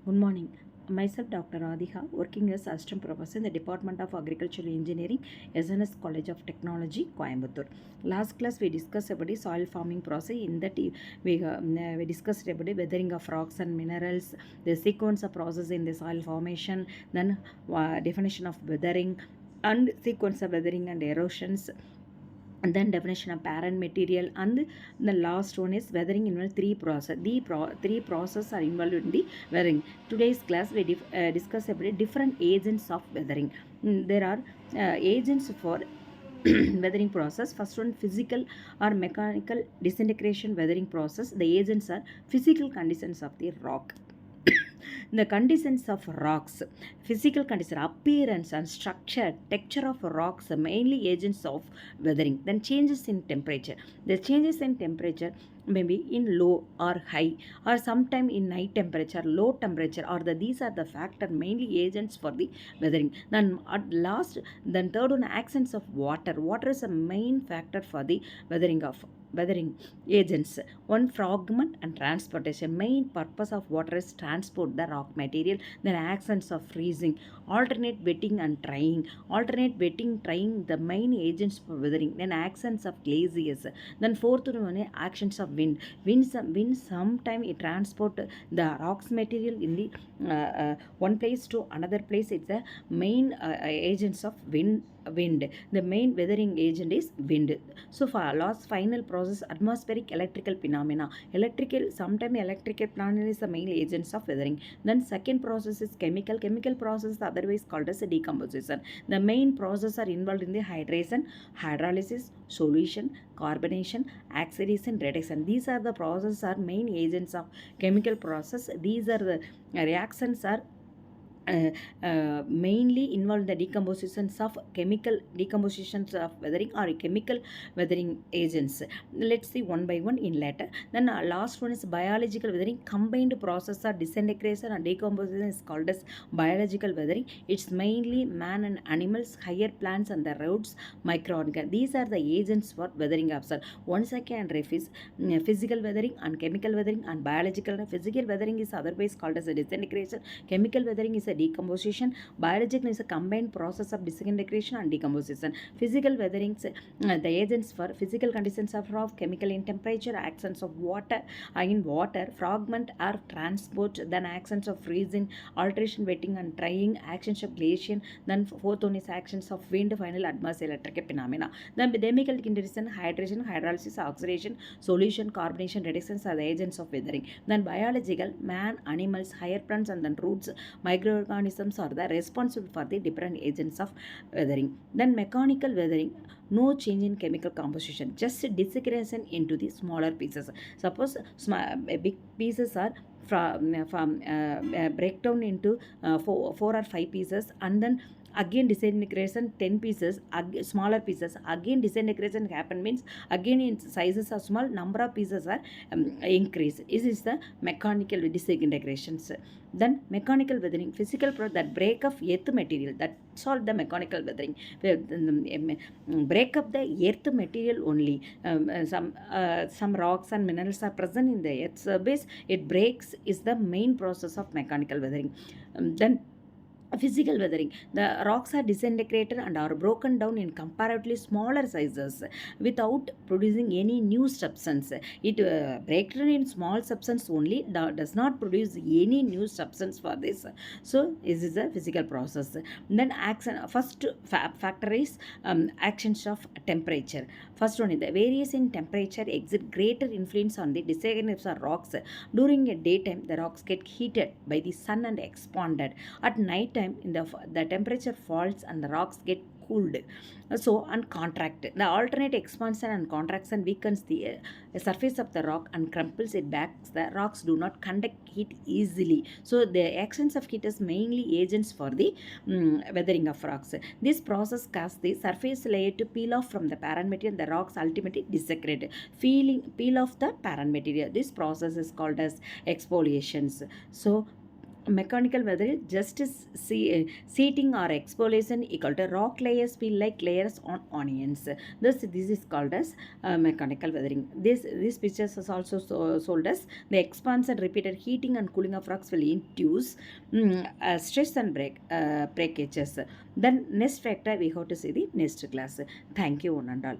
Good morning. Myself, Dr. Radhika, working as Assistant Professor in the Department of Agricultural Engineering, SNS College of Technology, Coimbatore. Last class, we discussed about the soil farming process. In that, we discussed about the weathering of rocks and minerals, the sequence of process in the soil formation, then definition of weathering, and sequence of weathering and erosions, and then definition of parent material, and the last one is weathering involves three process. Three processes are involved in the weathering. Today's class we discuss about different agents of weathering. There are agents for weathering process. First one, physical or mechanical disintegration weathering process. The agents are physical conditions of the rock, the conditions of rocks, physical condition, appearance and structure, texture of rocks are mainly agents of weathering. Then changes in temperature. The changes in temperature may be in low or high, or sometime in high temperature, low temperature, or these are the factor mainly agents for the weathering. Then at last, then third one, accents of water. Water is a main factor for the weathering agents. One, fragment and transportation. Main purpose of water is transport the rock material. Then actions of freezing, alternate wetting and drying. Alternate wetting, drying, the main agents for weathering. Then actions of glaciers. Then fourth one, actions of wind. Wind sometime it transport the rocks material in the one place to another place. It's the main agents of wind. The main weathering agent is wind. So for last final process, atmospheric electrical phenomena. Sometimes electrical phenomena is the main agents of weathering. Then second process is chemical process, otherwise called as a decomposition. The main process are involved in the hydration, hydrolysis, solution, carbonation, oxidation, reduction. These are the processes are main agents of chemical process. These are the reactions are mainly involve the decompositions of chemical decompositions of weathering or chemical weathering agents. Let's see one by one in later. Then last one is biological weathering. Combined process of disintegration and decomposition is called as biological weathering. It's mainly man and animals, higher plants and the roots, microorganisms. These are the agents for weathering of soil. Once I can refuse physical weathering and chemical weathering and biological. Physical weathering is otherwise called as a disintegration. Chemical weathering is a decomposition. Biological is a combined process of disintegration and decomposition. Physical weathering, the agents for physical conditions of rock, chemical in temperature, actions of water, fragment or transport, then actions of freezing, alteration, wetting and drying, actions of glaciation, then fourth one is actions of wind, final atmosphere electric phenomena. Then chemical condition, hydration, hydrolysis, oxidation, solution, carbonation, reductions are the agents of weathering. Then biological, man, animals, higher plants and then roots, microorganisms are the responsible for the different agents of weathering. Then mechanical weathering, no change in chemical composition, just disintegration into the smaller pieces. Suppose big pieces are break down into four or five pieces, and then again disintegration 10 pieces, smaller pieces, again disintegration happen, means again in sizes are small, number of pieces are increase. This is the mechanical disintegrations. Then mechanical weathering, physical that break of earth material, that's all the mechanical weathering. Break up the earth material only. Some rocks and minerals are present in the earth surface, it breaks is the main process of mechanical weathering. Then physical weathering, the rocks are disintegrated and are broken down in comparatively smaller sizes without producing any new substance. It breaks down in small substance only, does not produce any new substance for this. So this is a physical process. Then action, first factor is actions of temperature. First one is the variation in temperature exert greater influence on the disintegration of rocks. During a daytime, the rocks get heated by the sun and expanded. At night time, the temperature falls and the rocks get cooled, so and contract. The alternate expansion and contraction weakens the surface of the rock and crumples it back. The rocks do not conduct heat easily, so the actions of heat is mainly agents for the weathering of rocks. This process causes the surface layer to peel off from the parent material. The rocks ultimately disintegrate, peel off the parent material. This process is called as exfoliations. So mechanical weathering just seating or exfoliation equal to rock layers feel like layers on onions. This is called as mechanical weathering. This pictures is also sold as the expanse and repeated heating and cooling of rocks will induce stress and breakages. Then next factor we have to see the next class. Thank you one and all.